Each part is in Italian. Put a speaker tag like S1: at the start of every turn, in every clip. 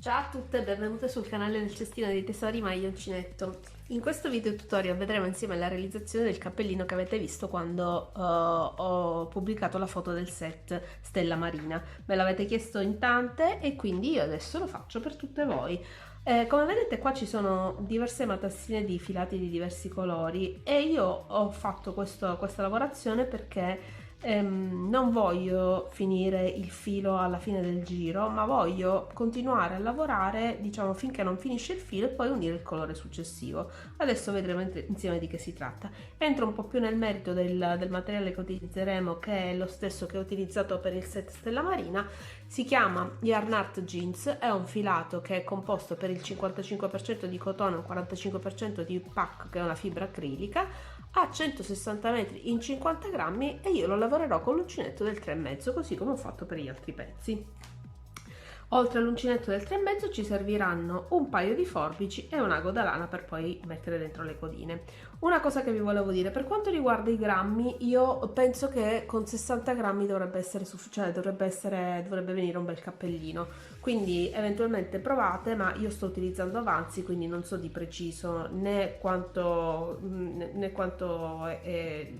S1: Ciao a tutte e benvenute sul canale del Cestino dei Tesori Maglia Uncinetto. In questo video tutorial vedremo insieme la realizzazione del cappellino che avete visto quando ho pubblicato la foto del set Stella Marina. Me l'avete chiesto in tante e quindi io adesso lo faccio per tutte voi. Come vedete qua ci sono diverse matassine di filati di diversi colori e io ho fatto questa lavorazione perché non voglio finire il filo alla fine del giro, ma voglio continuare a lavorare, diciamo, finché non finisce il filo e poi unire il colore successivo. Adesso vedremo insieme di che si tratta. Entro un po' più nel merito del materiale che utilizzeremo, che è lo stesso che ho utilizzato per il set Stella Marina. Si chiama Yarn Art Jeans, è un filato che è composto per il 55% di cotone e un 45% di PAC, che è una fibra acrilica, a 160 metri in 50 grammi e io lo lavorerò con l'uncinetto del 3,5, così come ho fatto per gli altri pezzi. Oltre all'uncinetto del 3,5 ci serviranno un paio di forbici e un ago da lana per poi mettere dentro le codine. Una cosa che vi volevo dire, per quanto riguarda i grammi, io penso che con 60 grammi dovrebbe essere sufficiente, dovrebbe venire un bel cappellino, quindi eventualmente provate, ma io sto utilizzando avanzi, quindi non so di preciso né quanto è,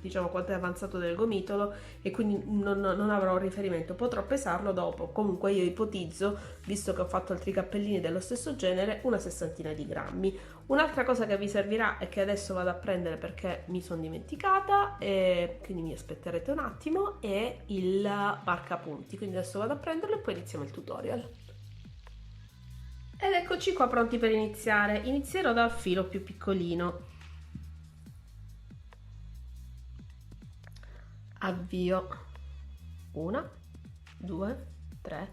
S1: diciamo, quanto è avanzato del gomitolo, e quindi non avrò un riferimento, potrò pesarlo dopo. Comunque io ipotizzo, visto che ho fatto altri cappellini dello stesso genere, una sessantina di grammi. Un'altra cosa che vi servirà e che adesso vado a prendere perché mi sono dimenticata, e quindi mi aspetterete un attimo, è il marcapunti, quindi adesso vado a prenderlo e poi iniziamo il tutorial. Ed eccoci qua pronti per iniziare. Inizierò dal filo più piccolino. Avvio 1, 2, 3,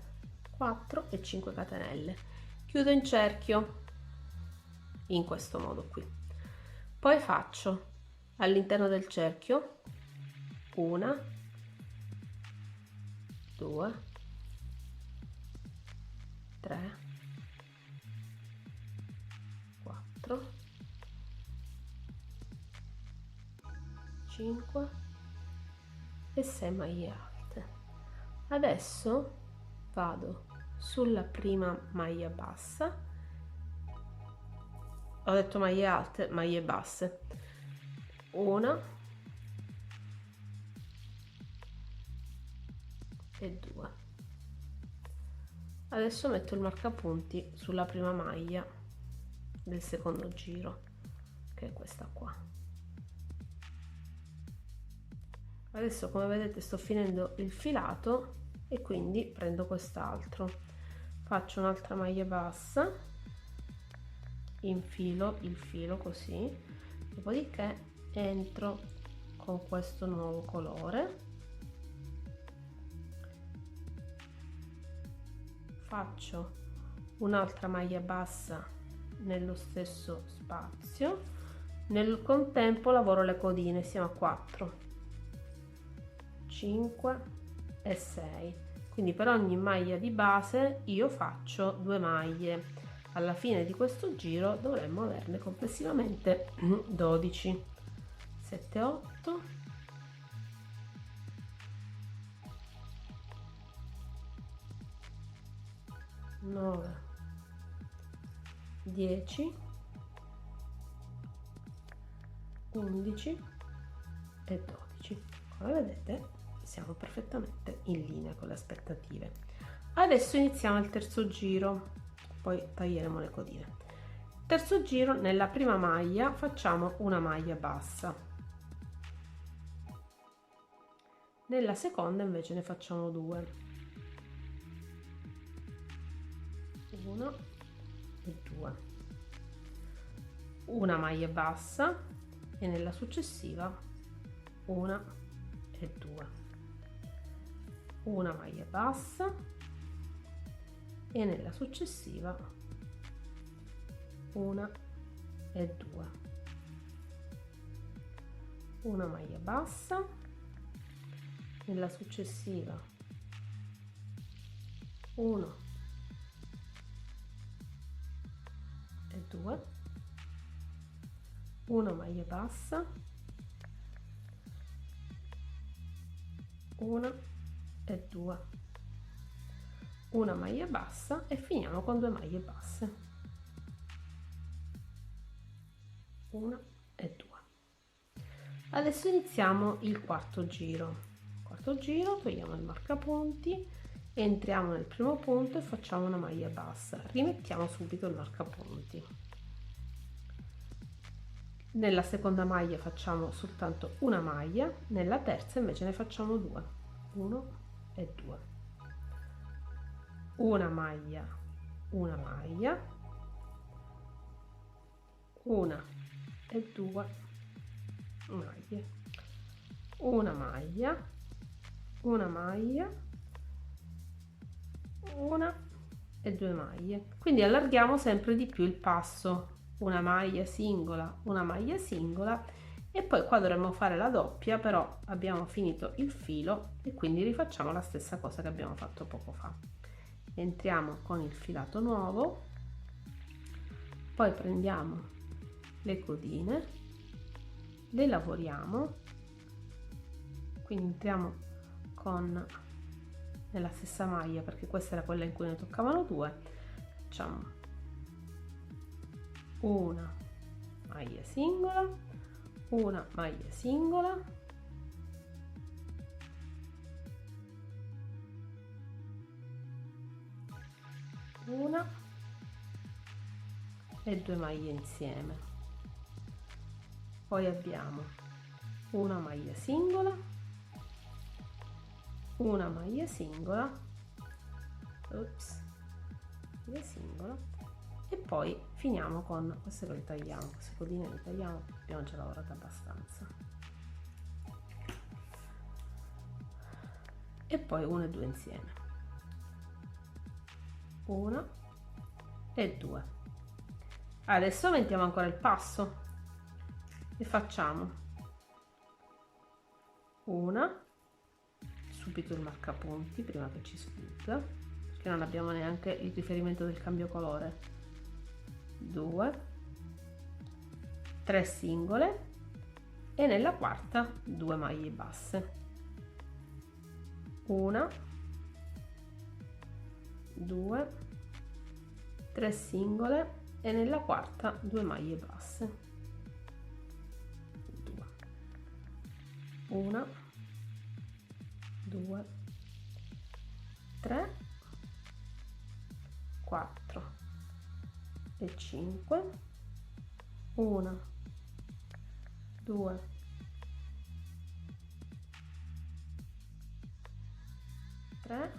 S1: 4 e 5 catenelle. Chiudo in cerchio in questo modo qui. Poi faccio all'interno del cerchio 1, 2, 3, 4, 5 e 6 maglie alte. Adesso vado sulla prima maglia bassa, ho detto maglie alte, maglie basse, 1 e 2. Adesso metto il marcapunti sulla prima maglia del secondo giro, che è questa qua. Adesso, come vedete, sto finendo il filato e quindi prendo quest'altro, faccio un'altra maglia bassa, infilo il filo così, dopodiché entro con questo nuovo colore, faccio un'altra maglia bassa nello stesso spazio, nel contempo lavoro le codine, siamo a 4, 5 e 6, quindi per ogni maglia di base io faccio 2 maglie. Alla fine di questo giro dovremmo averne complessivamente 12, 7, 8, 9, 10, 11 e 12. Come vedete siamo perfettamente in linea con le aspettative. Adesso iniziamo il terzo giro, poi taglieremo le codine. Terzo giro, nella prima maglia facciamo una maglia bassa, nella seconda invece ne facciamo 2, 1 e 2, una maglia bassa e nella successiva 1 e 2, una maglia bassa e nella successiva 1 e 2, una maglia bassa, nella successiva 1 e 2, una maglia bassa, 1 e 2, una maglia bassa e finiamo con 2 maglie basse, 1 e 2. Adesso iniziamo il quarto giro. Togliamo il marcapunti, entriamo nel primo punto e facciamo una maglia bassa, rimettiamo subito il marcapunti. Nella seconda maglia facciamo soltanto una maglia, nella terza invece ne facciamo 2, 1 e 2, una maglia, una e 2 maglie, una maglia, una e 2 maglie. Quindi allarghiamo sempre di più il passo, una maglia singola, e poi qua dovremmo fare la doppia, però abbiamo finito il filo e quindi rifacciamo la stessa cosa che abbiamo fatto poco fa. Entriamo con il filato nuovo, poi prendiamo le codine, le lavoriamo, quindi entriamo nella stessa maglia, perché questa era quella in cui ne toccavano 2, facciamo una maglia singola, una maglia singola, una e 2 maglie insieme, poi abbiamo una maglia singola, una maglia singola, e poi finiamo con queste che le tagliamo, queste codine le tagliamo, abbiamo già lavorato abbastanza, e poi 1 e 2 insieme, 1 e 2. Adesso aumentiamo ancora il passo e facciamo una, subito il marcapunti prima che ci sfugga, perché non abbiamo neanche il riferimento del cambio colore, 2, 3 singole e nella quarta 2 maglie basse, 1, 2, 3 singole e nella quarta 2 maglie basse, 2, 1, 2, 3, 4 e 5, 1, 2, 3,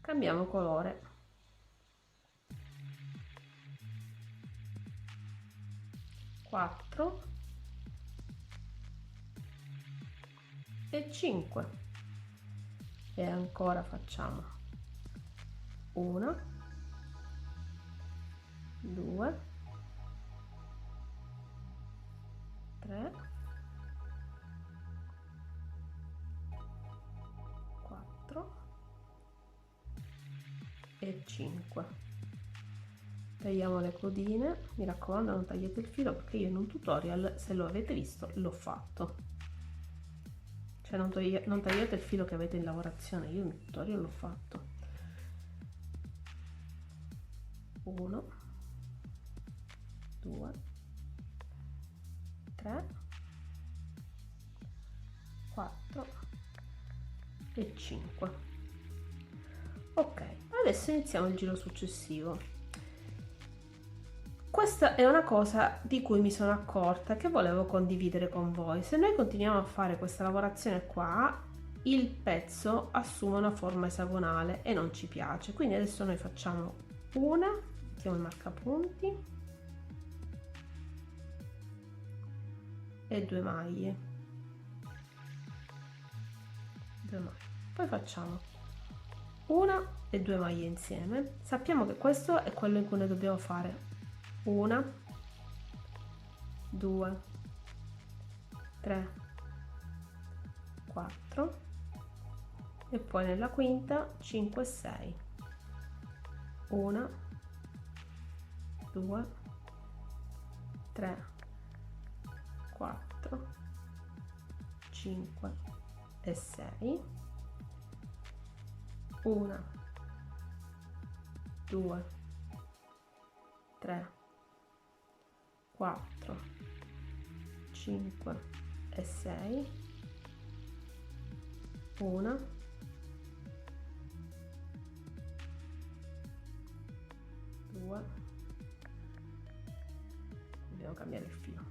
S1: cambiamo colore, 4 e 5 e ancora facciamo 1, 2, 3, 4 e 5. Tagliamo le codine, mi raccomando non tagliate il filo, perché io in un tutorial, se lo avete visto, l'ho fatto. Cioè non tagliate il filo che avete in lavorazione, io nel tutorial l'ho fatto. 1, 2, 3, 4 e 5. Ok, adesso iniziamo il giro successivo. Questa è una cosa di cui mi sono accorta, che volevo condividere con voi. Se noi continuiamo a fare questa lavorazione qua, il pezzo assume una forma esagonale e non ci piace. Quindi adesso noi facciamo una, mettiamo il marcapunti e 2 maglie, poi facciamo una e 2 maglie insieme. Sappiamo che questo è quello in cui noi dobbiamo fare 1, 2, 3, 4 e poi nella quinta 5 e 6, 1, 2, 3, 4, 5 e 6, 1, 2, 3, 4, 5 e 6, 1, 2, dobbiamo cambiare il filo,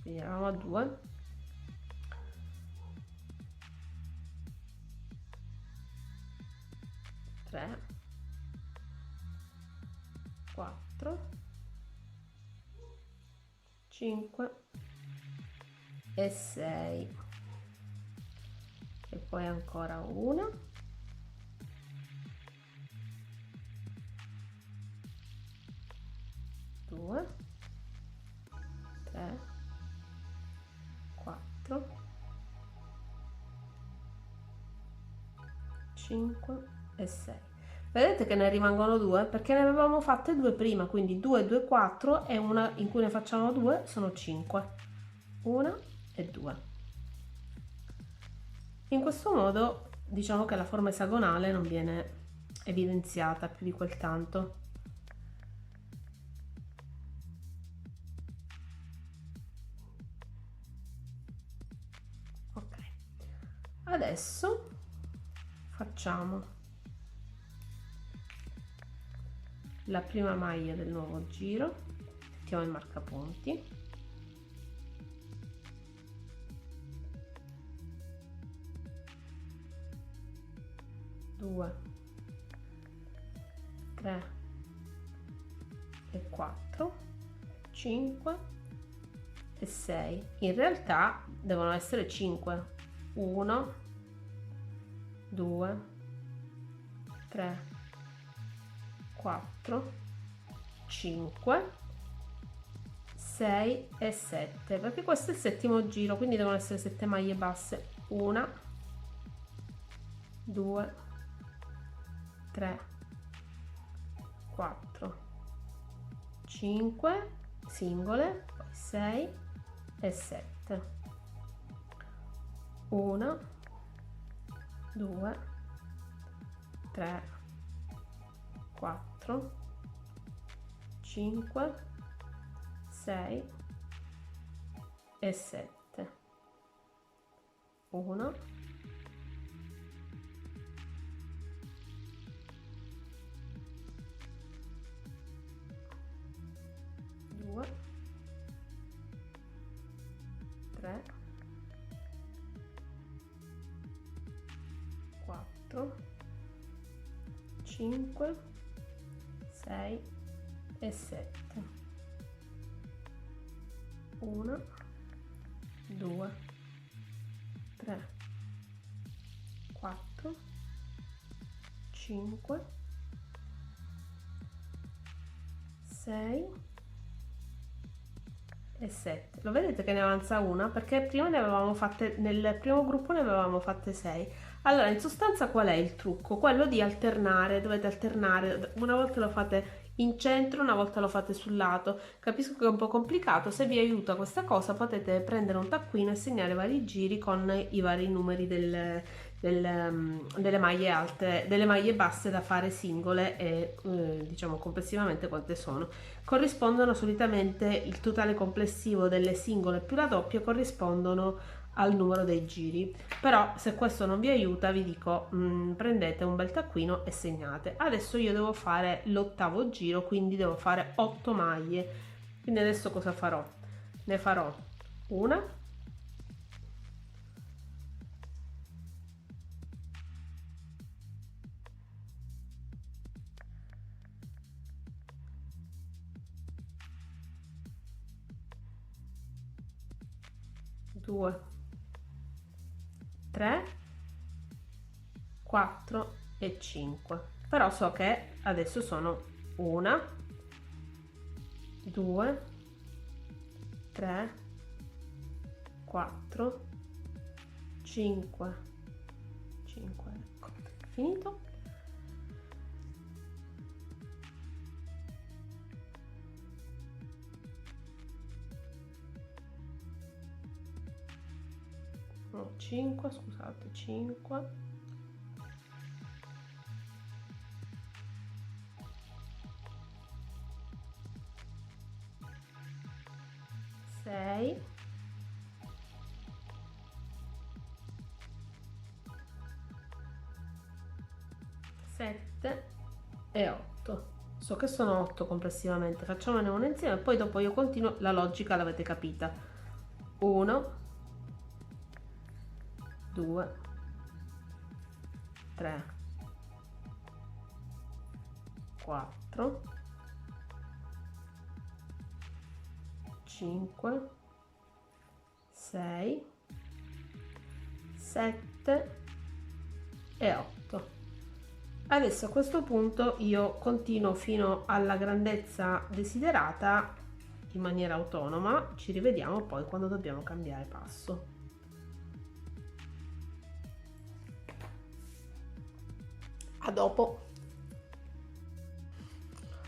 S1: quindi eravamo a 2, 3, 4, 5 e 6 e poi ancora 1, 2, 3, 4, 5 e 6. Vedete che ne rimangono 2 perché ne avevamo fatte 2 prima, quindi 2, 2, 4 e una in cui ne facciamo 2 sono 5. 1 e 2. In questo modo diciamo che la forma esagonale non viene evidenziata più di quel tanto. Ok, adesso facciamo la prima maglia del nuovo giro, mettiamo il marcapunti, due, 3 e 4, 5 e 6. In realtà devono essere 5. 1, 2, 3, 4, 5, 6 e 7, perché questo è il settimo giro, quindi devono essere 7 maglie basse. 1, 2, 3, 4, 5 singole, poi 6 e 7. 1, 2, 3, 4, 5, 6 e 7. 1, 2, 3, 4, 5, 6 e 7. 1, 2, 3, 4, 5, 6 e 7. Lo vedete che ne avanza una perché prima ne avevamo fatte, nel primo gruppo ne avevamo fatte 6. Allora, in sostanza qual è il trucco? Quello di alternare, dovete alternare, una volta lo fate in centro, una volta lo fate sul lato. Capisco che è un po' complicato, se vi aiuta questa cosa potete prendere un taccuino e segnare vari giri con i vari numeri delle maglie alte, delle maglie basse da fare singole e diciamo complessivamente quante sono. Corrispondono solitamente, il totale complessivo delle singole più la doppia corrispondono al numero dei giri, però se questo non vi aiuta vi dico prendete un bel taccuino e segnate. Adesso io devo fare l'8º giro, quindi devo fare 8 maglie, quindi adesso cosa farò? Ne farò una, due, 3, 4 e 5, però so che adesso sono 1, 2, 3, 4, 5, ecco, finito. No, 5, scusate, 5, 6, 7 e 8. So che sono 8 complessivamente, facciamone una insieme, poi dopo io continuo, la logica l'avete capita. 1, 2, 3, 4, 5, 6, 7 e 8. Adesso a questo punto io continuo fino alla grandezza desiderata in maniera autonoma, ci rivediamo poi quando dobbiamo cambiare passo. A dopo.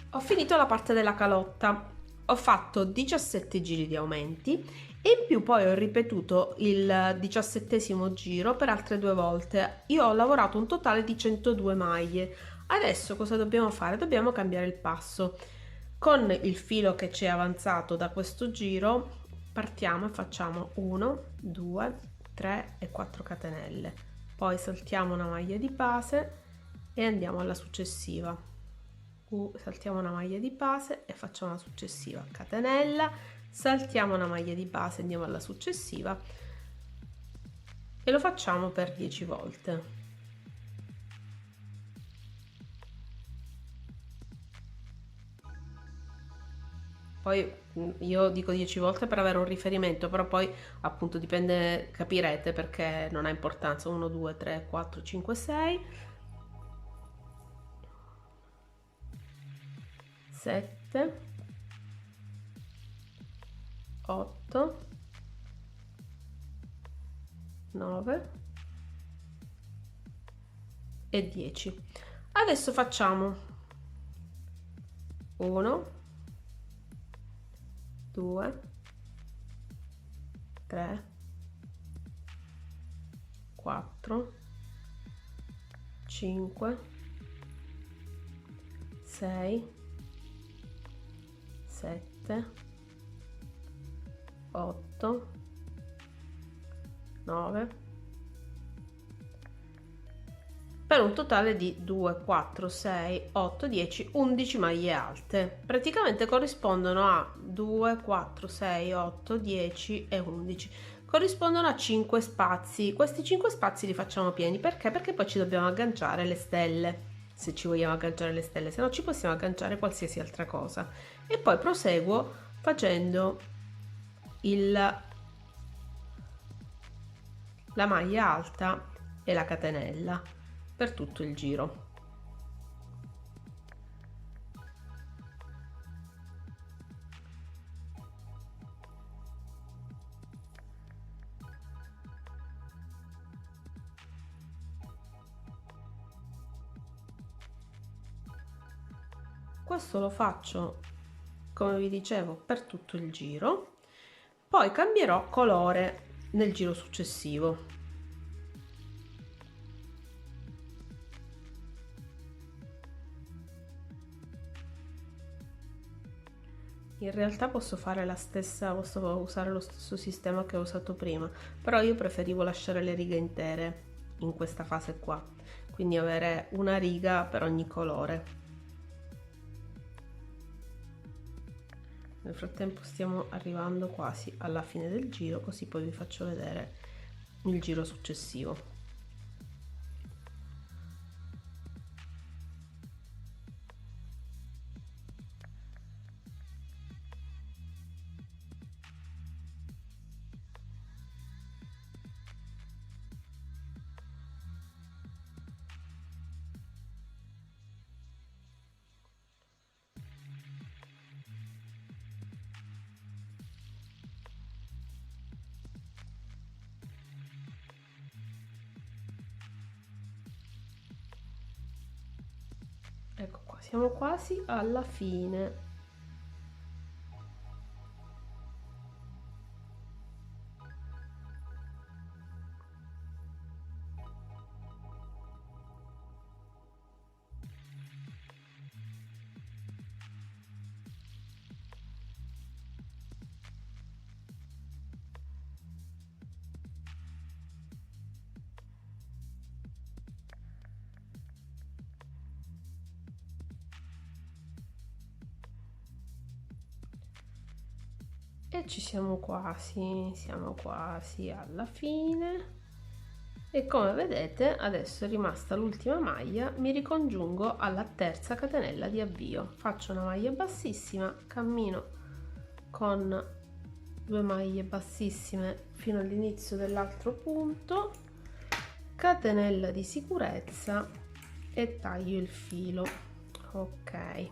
S1: Ho finito la parte della calotta, ho fatto 17 giri di aumenti e in più poi ho ripetuto il 17° giro per altre 2 volte. Io ho lavorato un totale di 102 maglie. Adesso cosa dobbiamo fare? Dobbiamo cambiare il passo. Con il filo che ci è avanzato da questo giro partiamo e facciamo 1, 2, 3 e 4 catenelle. Poi saltiamo una maglia di base e andiamo alla successiva. Saltiamo una maglia di base e facciamo la successiva, catenella, saltiamo una maglia di base, andiamo alla successiva e lo facciamo per 10 volte. Poi io dico 10 volte per avere un riferimento, però poi appunto dipende, capirete perché non ha importanza. 1, 2, 3, 4, 5, 6, 7, 8, 9 e 10. Adesso facciamo 1, 2, 3, 4, 5, 6, 7, 8, 9, per un totale di 2, 4, 6, 8, 10, 11 maglie alte. Praticamente corrispondono a 2, 4, 6, 8, 10 e 11. Corrispondono a 5 spazi. Questi 5 spazi li facciamo pieni. Perché? Perché poi ci dobbiamo agganciare le stelle. Se ci vogliamo agganciare le stelle, se no ci possiamo agganciare qualsiasi altra cosa. E poi proseguo facendo la maglia alta e la catenella per tutto il giro. Questo lo faccio, come vi dicevo, per tutto il giro, poi cambierò colore nel giro successivo. In realtà posso fare la stessa, posso usare lo stesso sistema che ho usato prima, però io preferivo lasciare le righe intere in questa fase qua, quindi avere una riga per ogni colore. Nel frattempo stiamo arrivando quasi alla fine del giro, così poi vi faccio vedere il giro successivo. Ecco qua, siamo quasi alla fine. E ci siamo quasi alla fine. E come vedete adesso è rimasta l'ultima maglia, mi ricongiungo alla terza catenella di avvio, faccio una maglia bassissima, cammino con 2 maglie bassissime fino all'inizio dell'altro punto, catenella di sicurezza e taglio il filo. Ok,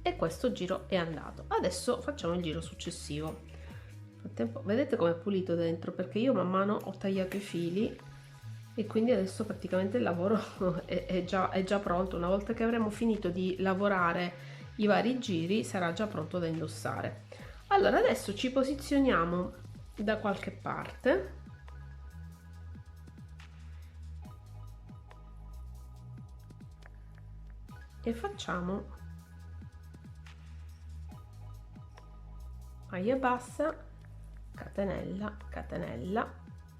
S1: e questo giro è andato. Adesso facciamo il giro successivo. Nel frattempo vedete com'è pulito dentro, perché io man mano ho tagliato i fili e quindi adesso praticamente il lavoro è già pronto. Una volta che avremo finito di lavorare i vari giri sarà già pronto da indossare. Allora adesso ci posizioniamo da qualche parte e facciamo maglia bassa, catenella, catenella,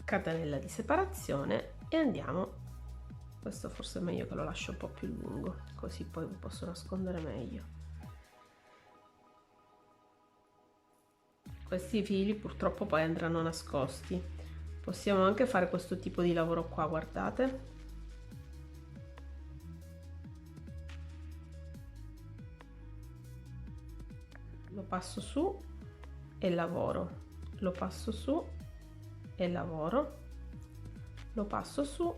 S1: catenella di separazione e andiamo. Questo forse è meglio che lo lascio un po' più lungo, così poi vi posso nascondere meglio. Questi fili purtroppo poi andranno nascosti. Possiamo anche fare questo tipo di lavoro qua, guardate. Lo passo su e lavoro, lo passo su e lavoro, lo passo su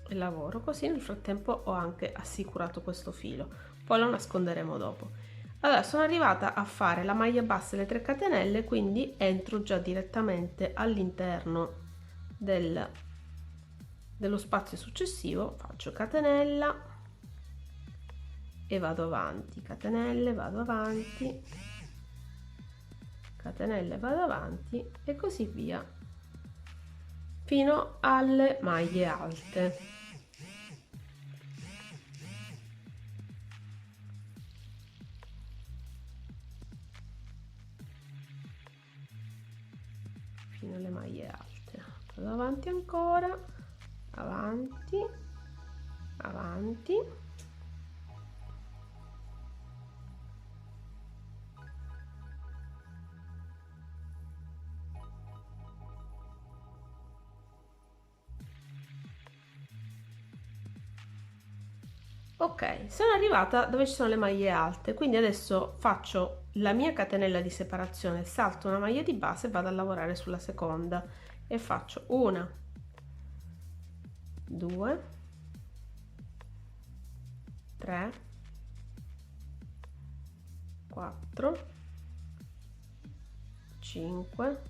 S1: e lavoro, così nel frattempo ho anche assicurato questo filo, poi lo nasconderemo dopo. Allora sono arrivata a fare la maglia bassa e le 3 catenelle, quindi entro già direttamente all'interno dello spazio successivo, faccio catenella e vado avanti, catenelle, vado avanti, catenelle, vado avanti e così via fino alle maglie alte. Fino alle maglie alte. Vado avanti ancora, avanti, avanti. Ok, sono arrivata dove ci sono le maglie alte, quindi adesso faccio la mia catenella di separazione, salto una maglia di base e vado a lavorare sulla seconda e faccio 1, 2, 3, 4, 5,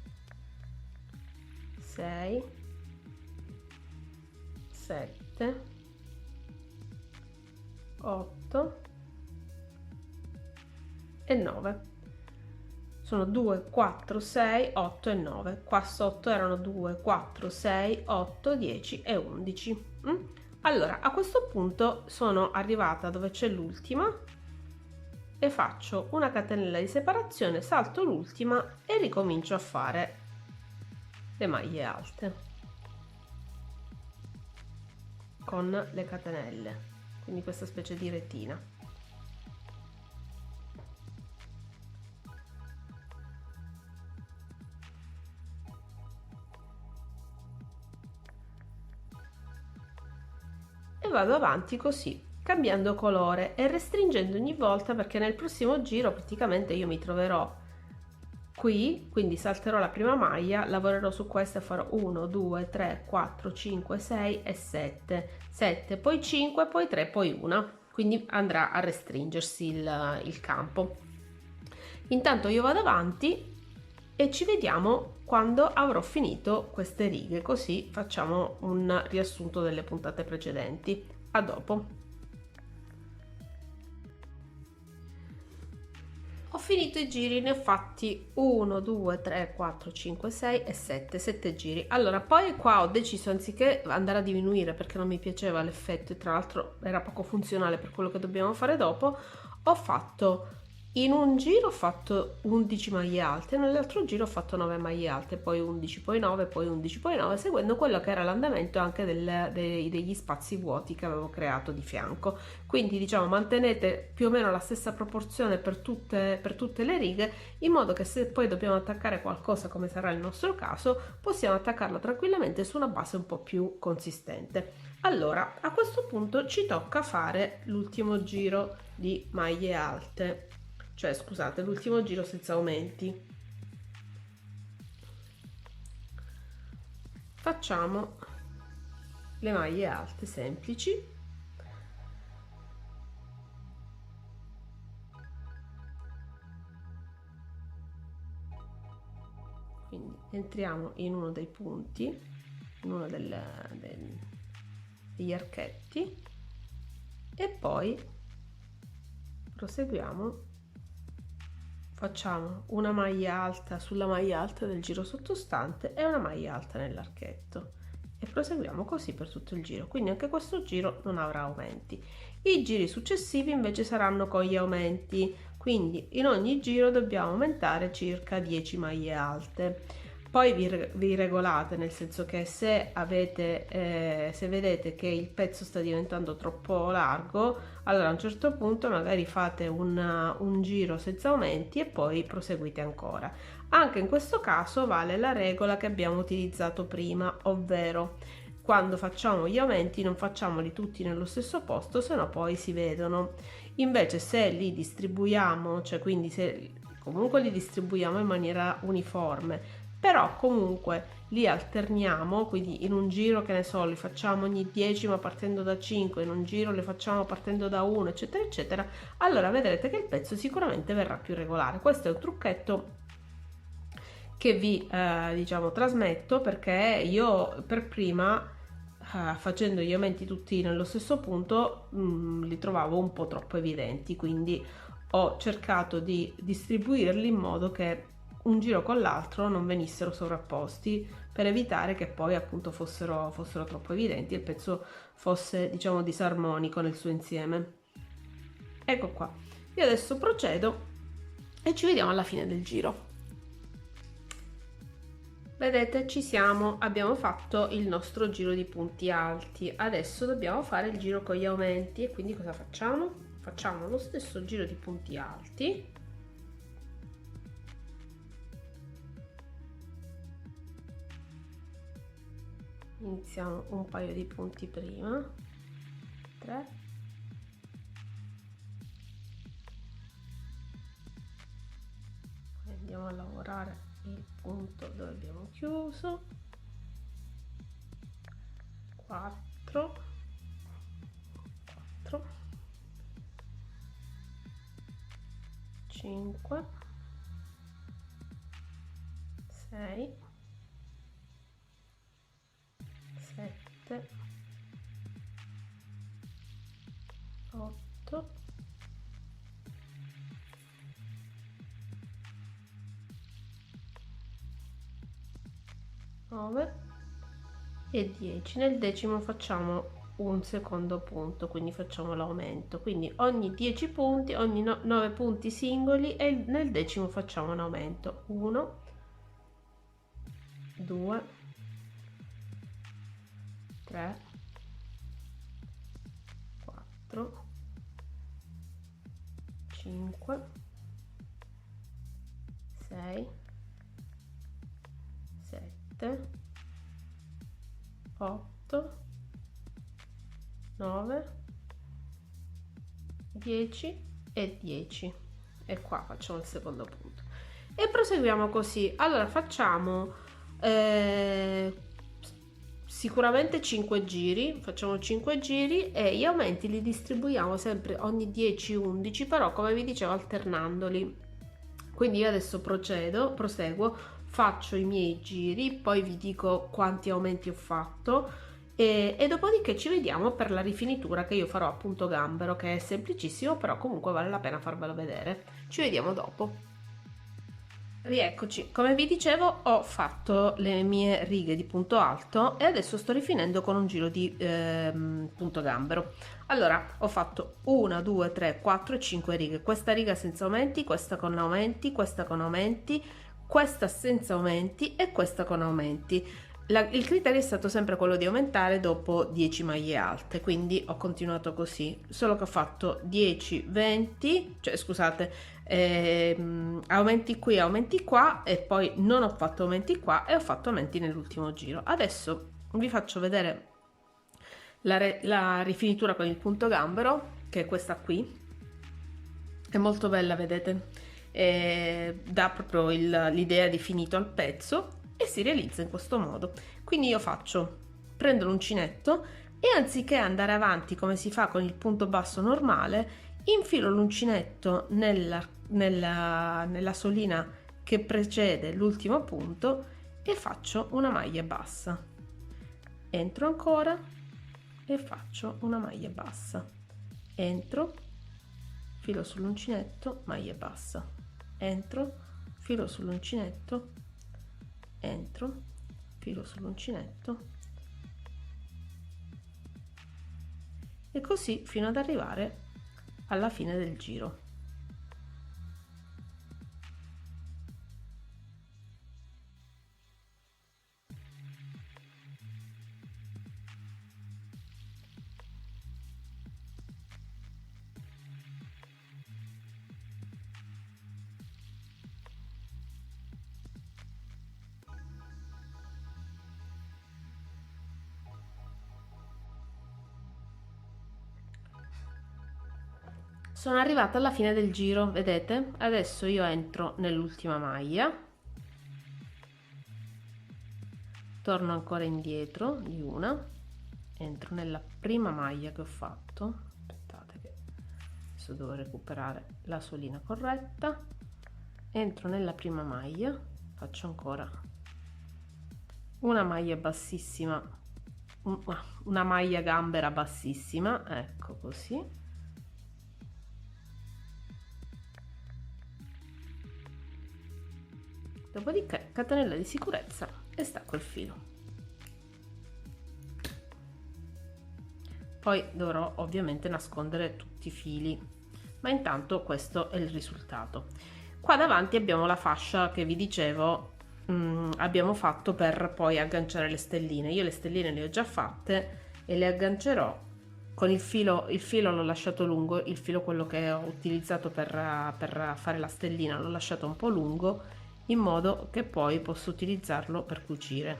S1: 6, 7, 8 e 9. Sono 2, 4, 6, 8 e 9. Qua sotto erano 2, 4, 6, 8, 10 e 11. Allora a questo punto sono arrivata dove c'è l'ultima e faccio una catenella di separazione, salto l'ultima e ricomincio a fare le maglie alte con le catenelle, quindi questa specie di rettina. E vado avanti così, cambiando colore e restringendo ogni volta, perché nel prossimo giro praticamente io mi troverò qui, quindi salterò la prima maglia, lavorerò su questa e farò 1, 2, 3, 4, 5, 6 e 7, 7, poi 5, poi 3, poi 1. quindi andrà a restringersi il campo. Intanto io vado avanti e ci vediamo quando avrò finito queste righe, così facciamo un riassunto delle puntate precedenti. A dopo. Ho finito i giri, ne ho fatti 1, 2, 3, 4, 5, 6 e 7 giri. Allora, poi qua ho deciso, anziché andare a diminuire perché non mi piaceva l'effetto e tra l'altro era poco funzionale per quello che dobbiamo fare dopo, ho fatto in un giro ho fatto 11 maglie alte, nell'altro giro ho fatto 9 maglie alte, poi 11, poi 9, poi 11, poi 9, seguendo quello che era l'andamento anche degli spazi vuoti che avevo creato di fianco. Quindi diciamo mantenete più o meno la stessa proporzione per tutte le righe, in modo che se poi dobbiamo attaccare qualcosa, come sarà il nostro caso, possiamo attaccarlo tranquillamente su una base un po' più consistente. Allora, a questo punto ci tocca fare l'ultimo giro di maglie alte, cioè scusate, l'ultimo giro senza aumenti. Facciamo le maglie alte semplici. Quindi entriamo in uno dei punti, in uno degli archetti e poi proseguiamo. Facciamo una maglia alta sulla maglia alta del giro sottostante e una maglia alta nell'archetto e proseguiamo così per tutto il giro, quindi anche questo giro non avrà aumenti. I giri successivi invece saranno con gli aumenti, quindi in ogni giro dobbiamo aumentare circa 10 maglie alte. Poi vi regolate, nel senso che se vedete che il pezzo sta diventando troppo largo, allora a un certo punto magari fate un giro senza aumenti e poi proseguite ancora. Anche in questo caso vale la regola che abbiamo utilizzato prima, ovvero quando facciamo gli aumenti non facciamoli tutti nello stesso posto, se no poi si vedono. Invece se li distribuiamo, cioè quindi se comunque li distribuiamo in maniera uniforme, però comunque li alterniamo, quindi in un giro, che ne so, li facciamo ogni 10 ma partendo da 5, in un giro li facciamo partendo da 1, eccetera eccetera, allora vedrete che il pezzo sicuramente verrà più regolare. Questo è un trucchetto che vi diciamo trasmetto, perché io per prima facendo gli aumenti tutti nello stesso punto li trovavo un po' troppo evidenti, quindi ho cercato di distribuirli in modo che un giro con l'altro non venissero sovrapposti, per evitare che poi appunto fossero troppo evidenti e il pezzo fosse, diciamo, disarmonico nel suo insieme. Ecco qua, io adesso procedo e ci vediamo alla fine del giro. Vedete, ci siamo, abbiamo fatto il nostro giro di punti alti, adesso dobbiamo fare il giro con gli aumenti e quindi cosa facciamo? Facciamo lo stesso giro di punti alti, iniziamo un paio di punti prima, 3, andiamo a lavorare il punto dove abbiamo chiuso, 4, 5, 6, 7, 8, 9 e 10. Nel decimo facciamo un secondo punto, quindi facciamo l'aumento, quindi ogni 10 punti, ogni 9 punti singoli, e nel decimo facciamo un aumento. 1, 2, 3, 4, 5, 6, 7, 8, 9, 10 e 10, e qua facciamo il secondo punto e proseguiamo così. Allora facciamo sicuramente 5 giri, facciamo 5 giri e gli aumenti li distribuiamo sempre ogni 10-11, però come vi dicevo alternandoli. Quindi io adesso proseguo, faccio i miei giri, poi vi dico quanti aumenti ho fatto e dopodiché ci vediamo per la rifinitura che io farò a punto gambero, che è semplicissimo, però comunque vale la pena farvelo vedere. Ci vediamo dopo. Rieccoci, come vi dicevo ho fatto le mie righe di punto alto e adesso sto rifinendo con un giro di punto gambero. Allora ho fatto 1, 2, 3, 4 e 5 righe, questa riga senza aumenti, questa con aumenti, questa con aumenti, questa senza aumenti e questa con aumenti. Il criterio è stato sempre quello di aumentare dopo 10 maglie alte, quindi ho continuato così, solo che ho fatto 10, 20, cioè scusate, aumenti qui, aumenti qua e poi non ho fatto aumenti qua e ho fatto aumenti nell'ultimo giro. Adesso vi faccio vedere la rifinitura con il punto gambero, che è questa qui, è molto bella, vedete, dà proprio l'idea di finito al pezzo e si realizza in questo modo. Quindi io prendo l'uncinetto e anziché andare avanti come si fa con il punto basso normale, infilo l'uncinetto nella solina che precede l'ultimo punto e faccio una maglia bassa. Entro ancora e faccio una maglia bassa. Entro, filo sull'uncinetto, maglia bassa. Entro, filo sull'uncinetto, entro, filo sull'uncinetto e così fino ad arrivare alla fine del giro. Sono arrivata alla fine del giro, vedete? Adesso io entro nell'ultima maglia, torno ancora indietro di una, entro nella prima maglia che ho fatto, aspettate che adesso devo recuperare la solina corretta, entro nella prima maglia, faccio ancora una maglia bassissima, una maglia gambera bassissima, ecco così. Dopodiché catenella di sicurezza e stacco il filo. Poi dovrò ovviamente nascondere tutti i fili, ma intanto questo è il risultato. Qua davanti abbiamo la fascia che vi dicevo abbiamo fatto per poi agganciare le stelline. Io le stelline le ho già fatte e le aggancerò con il filo l'ho lasciato lungo, il filo quello che ho utilizzato per fare la stellina l'ho lasciato un po' lungo, in modo che poi posso utilizzarlo per cucire.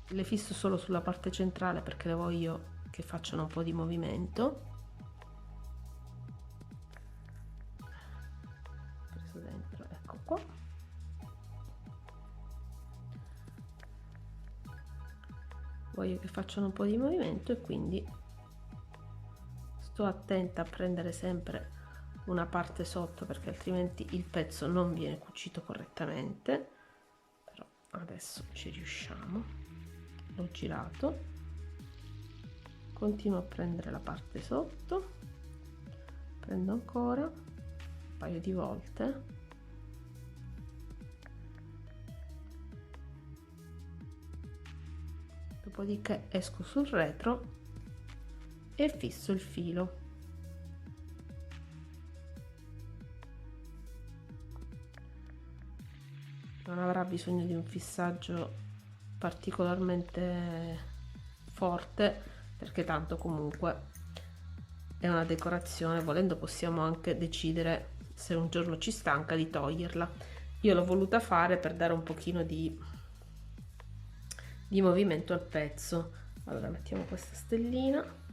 S1: Le fisso solo sulla parte centrale perché le voglio che facciano un po' di movimento. Preso dentro, ecco qua. Voglio che facciano un po' di movimento e quindi sto attenta a prendere sempre una parte sotto perché altrimenti il pezzo non viene cucito correttamente, però adesso ci riusciamo. L'ho girato, continuo a prendere la parte sotto, prendo ancora un paio di volte, dopodiché esco sul retro e fisso il filo. Non avrà bisogno di un fissaggio particolarmente forte perché tanto comunque è una decorazione, volendo possiamo anche decidere se un giorno ci stanca di toglierla. Io l'ho voluta fare per dare un pochino di movimento al pezzo. Allora mettiamo questa stellina.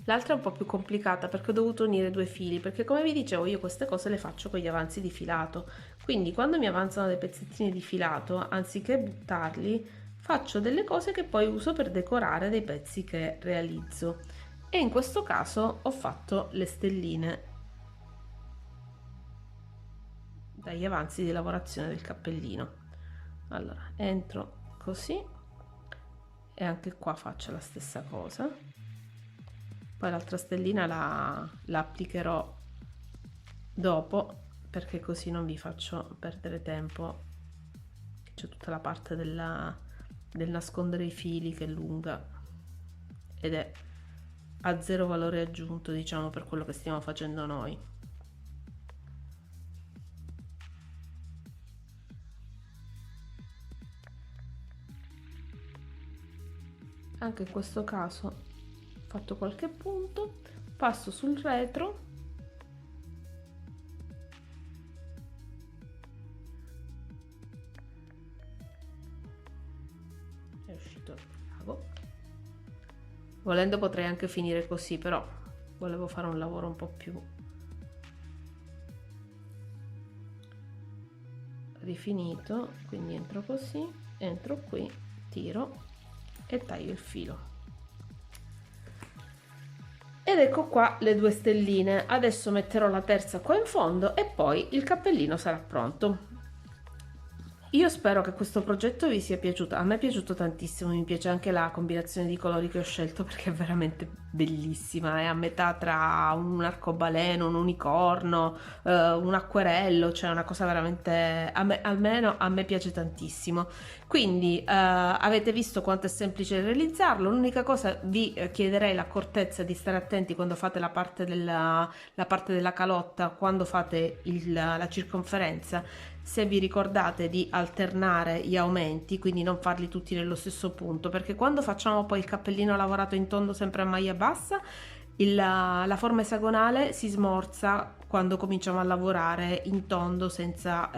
S1: L'altra è un po' più complicata perché ho dovuto unire due fili, perché come vi dicevo io queste cose le faccio con gli avanzi di filato, quindi quando mi avanzano dei pezzettini di filato, anziché buttarli, faccio delle cose che poi uso per decorare dei pezzi che realizzo. E in questo caso ho fatto le stelline dagli avanzi di lavorazione del cappellino. Allora, entro così e anche qua faccio la stessa cosa. Poi l'altra stellina la applicherò dopo, perché così non vi faccio perdere tempo. C'è tutta la parte del nascondere i fili che è lunga ed è a zero valore aggiunto, diciamo, per quello che stiamo facendo noi. Anche in questo caso ho fatto qualche punto, passo sul retro è uscito il drago. Volendo potrei anche finire così, però volevo fare un lavoro un po' più rifinito, quindi entro così, entro qui, tiro e taglio il filo. Ed ecco qua le due stelline. Adesso metterò la terza qua in fondo e poi il cappellino sarà pronto. Io spero che questo progetto vi sia piaciuto, a me è piaciuto tantissimo, mi piace anche la combinazione di colori che ho scelto perché è veramente bellissima, è a metà tra un arcobaleno, un unicorno, un acquerello, cioè una cosa veramente, almeno a me piace tantissimo. Quindi avete visto quanto è semplice realizzarlo, l'unica cosa vi chiederei l'accortezza di stare attenti quando fate la parte della calotta, quando fate la circonferenza, se vi ricordate di alternare gli aumenti, quindi non farli tutti nello stesso punto, perché quando facciamo poi il cappellino lavorato in tondo sempre a maglia bassa, la forma esagonale si smorza quando cominciamo a lavorare in tondo senza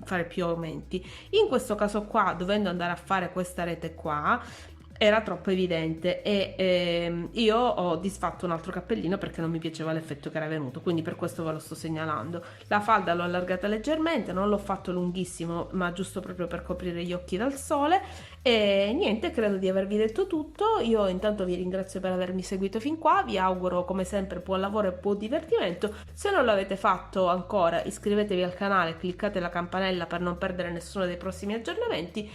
S1: fare più aumenti. In questo caso qua, dovendo andare a fare questa rete qua, era troppo evidente e io ho disfatto un altro cappellino perché non mi piaceva l'effetto che era venuto, quindi per questo ve lo sto segnalando. La falda l'ho allargata leggermente, non l'ho fatto lunghissimo, ma giusto proprio per coprire gli occhi dal sole. E niente, credo di avervi detto tutto. Io intanto vi ringrazio per avermi seguito fin qua, vi auguro come sempre buon lavoro e buon divertimento. Se non l'avete fatto ancora, iscrivetevi al canale, cliccate la campanella per non perdere nessuno dei prossimi aggiornamenti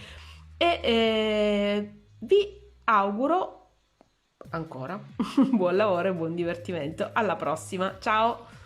S1: e vi auguro ancora buon lavoro e buon divertimento. Alla prossima, ciao!